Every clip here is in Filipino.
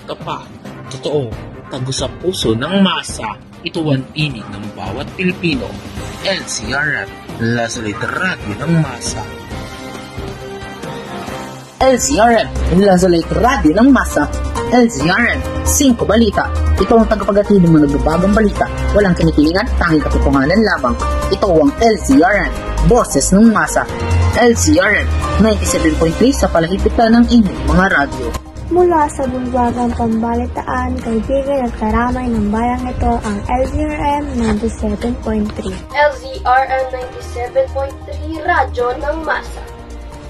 Tapat, totoo, tago sa puso ng masa, ito ang inig ng bawat Pilipino. LCRM, Lazalit Radio ng Masa. LCRM, Lazalit Radio ng Masa. LCRM, 5 balita. Ito ang tagapagatid ng mga nagbabagang balita. Walang kinikilingan, tanging katotohanan lamang. Ito ang LCRM, Boses ng Masa. LCRM, 97.3 sa palahipitan ng inyong mga radyo. Mula sa bulwagang pambalitaan, kaibigan at karamay ng bayang ito ang LZRM 97.3. LZRM 97.3 Radyo ng Masa.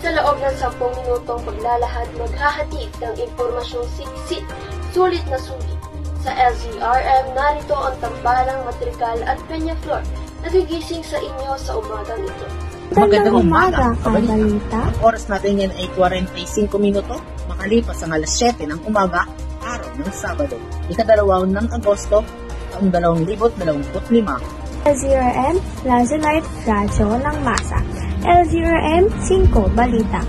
Sa loob ng 10 minutong paglalahad, maghahatid ng impormasyong siksik, sulit na sulit. Sa LZRM, narito ang tambalang Madrigal at Peñaflor, nagigising sa inyo sa umagang ito. Magandang umaga, kabalita. Ang oras natin yan ay 45 minuto, makalipas ang alas 7 ng umaga, araw ng Sabado, ika-2 ng Agosto, taong 2025. LZRM, Lazalit Radio ng Masa. LZRM 5 Balita.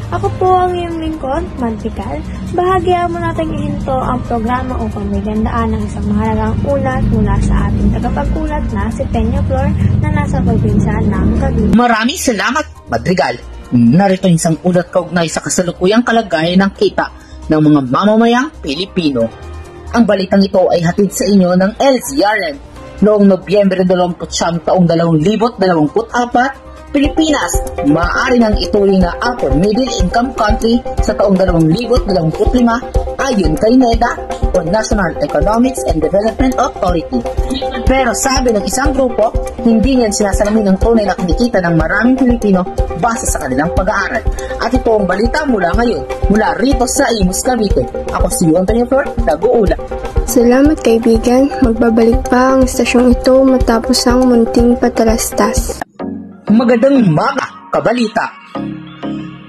Ako po ang iyong lingkod, Madrigal. Bahagyaan mo natin ihinto ang programa upang magandaan ng isang mahalagang ulat mula sa ating tagapagkulat na si Peñaflor na nasa probinsya ng Cavite. Maraming salamat, Madrigal. Narito isang ulat kaugnay sa kasalukuyang kalagayan ng kita ng mga mamamayang Pilipino. Ang balitang ito ay hatid sa inyo ng LZRM. Noong Nobyembre 29 taong 2024, Pilipinas, maaari nang ituring na upper middle income country sa taong 2025 ayon kay NEDA o National Economics and Development Authority. Pero sabi ng isang grupo, hindi niyan sinasalamin ng tunay na kinikita ng maraming Pilipino base sa kanilang pag-aaral. At ito ang balita mula ngayon, mula rito sa Imus, Cavite. Ako si Juan Peñaflor, nag-uula. Salamat kaibigan, magbabalik pa ang estasyong ito matapos ang munting patalastas. Magandang umaga, kabalita.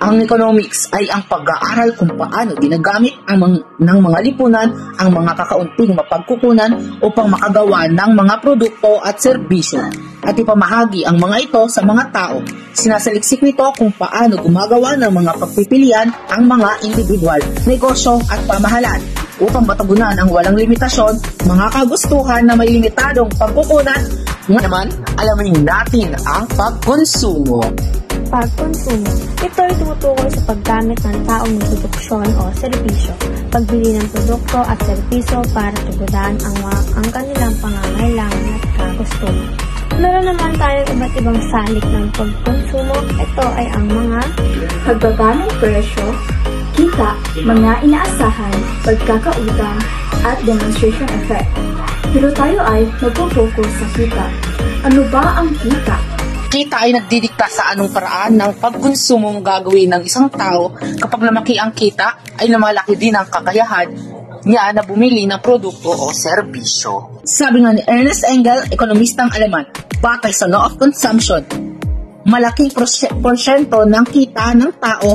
Ang economics ay ang pag-aaral kung paano ginagamit ng mga lipunan ang mga kakaunting mapagkukunan upang makagawa ng mga produkto at serbisyo at ipamahagi ang mga ito sa mga tao. Sinasaliksik nito kung paano gumagawa ng mga pagpipilian ang mga individual, negosyo at pamahalaan upang matagunan ang walang limitasyon, mga kagustuhan na may limitadong pagkukunan. Nga naman, alamin natin ang pagkonsumo. Pagkonsumo. Ito ay tumutukoy sa paggamit ng taong produksyon o serbisyo, pagbili ng produkto at serbisyo para tugunan ang kanilang pangangailangan at kagustuhan. Meron naman tayong iba't ibang salik ng pagkonsumo. Ito ay ang mga pagbaba ng presyo, kita, mga inaasahan, pagkakautang, at demonstration effect. Pero tayo ay nagpo-focus sa kita. Ano ba ang kita? Kita ay nagdidikta sa anong paraan ng pagkonsumong gagawin ng isang tao. Kapag lumaki ang kita, ay lumalaki din ang kakayahan niya na bumili ng produkto o serbisyo. Sabi nga ni Ernest Engel, ekonomistang Aleman, batay sa law of consumption, malaking porsyento ng kita ng tao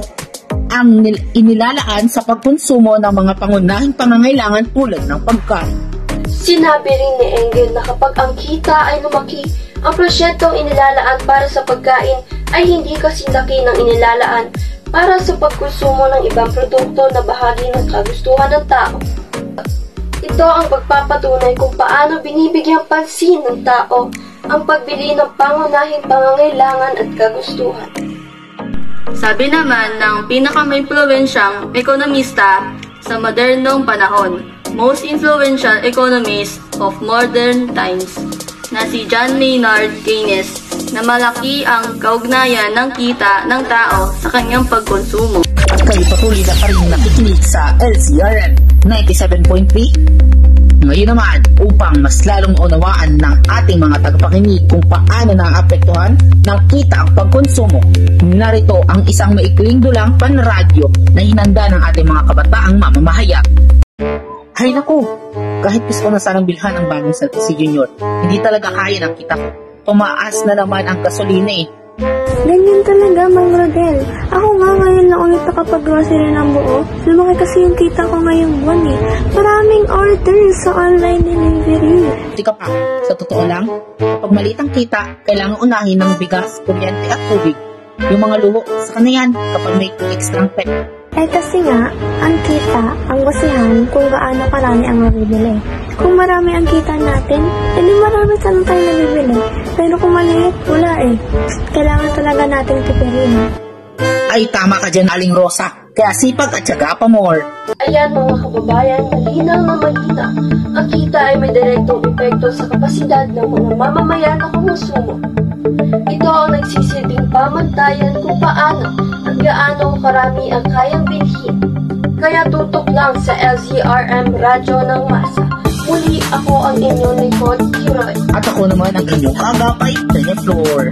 ang inilalaan sa pagkonsumo ng mga pangunahing pangangailangan tulad ng pagkain. Sinabi rin ni Engel na kapag ang kita ay lumaki, ang porsyentong inilalaan para sa pagkain ay hindi kasing laki ng inilalaan para sa pagkonsumo ng ibang produkto na bahagi ng kagustuhan ng tao. Ito ang pagpapatunay kung paano binibigyang pansin ng tao ang pagbili ng pangunahing pangangailangan at kagustuhan. Sabi naman ng pinaka-maimpluwensyang ekonomista sa modernong panahon, most influential economist of modern times, na si John Maynard Keynes, na malaki ang kaugnayan ng kita ng tao sa kanyang pagkonsumo. At kayo patuloy na pa rin nakikinig sa LZRM 97.3. Ngayon naman, upang mas lalong unawaan ng ating mga tagapakinig kung paano naapektuhan ng kita ang pagkonsumo, narito ang isang maikling dulang panradyo na hinanda ng ating mga kabataang mamamahayag. Hay naku, kahit gusto na sanang bilhan ang bagong si Junior, hindi talaga kaya ng kita ko. Tumaas na naman ang gasolina eh. Ganyan talaga, Mang Rodel. Ako nga ngayon lang ulit nakapag-grocery ng buo. Lumaki kasi yung kita ko ngayong buwan eh. Maraming orders sa online delivery. Tika pa, sa totoo lang, kapag maliit ang kita, kailangan unahin ng bigas, kuryente at tubig. Yung mga luho, sa kanayan kapag may extra pet. Kasi nga, ang kita, ang basihan kung gaano karami ang mabibili. Kung marami ang kita natin, edi marami lang tayo nabibili. Pero kung maliit, wala Kailangan talaga nating tipirin. Ay tama ka dyan, Aling Rosa. Kaya sipag at syaga pa more. Ayan mga kababayan, malinaw na malinaw. Ang kita ay may direktong epekto sa kapasidad ng mga mamamayan na kumusumo. Ito ang nagsisilbing pamantayan kung paano at gaano karami ang kayang bilhin. Kaya tutok lang sa LZRM Radyo ng Masa. Muli ako ang inyong lingkod, Kiroy. At ako naman ang inyong kagapay, Tanya Floor.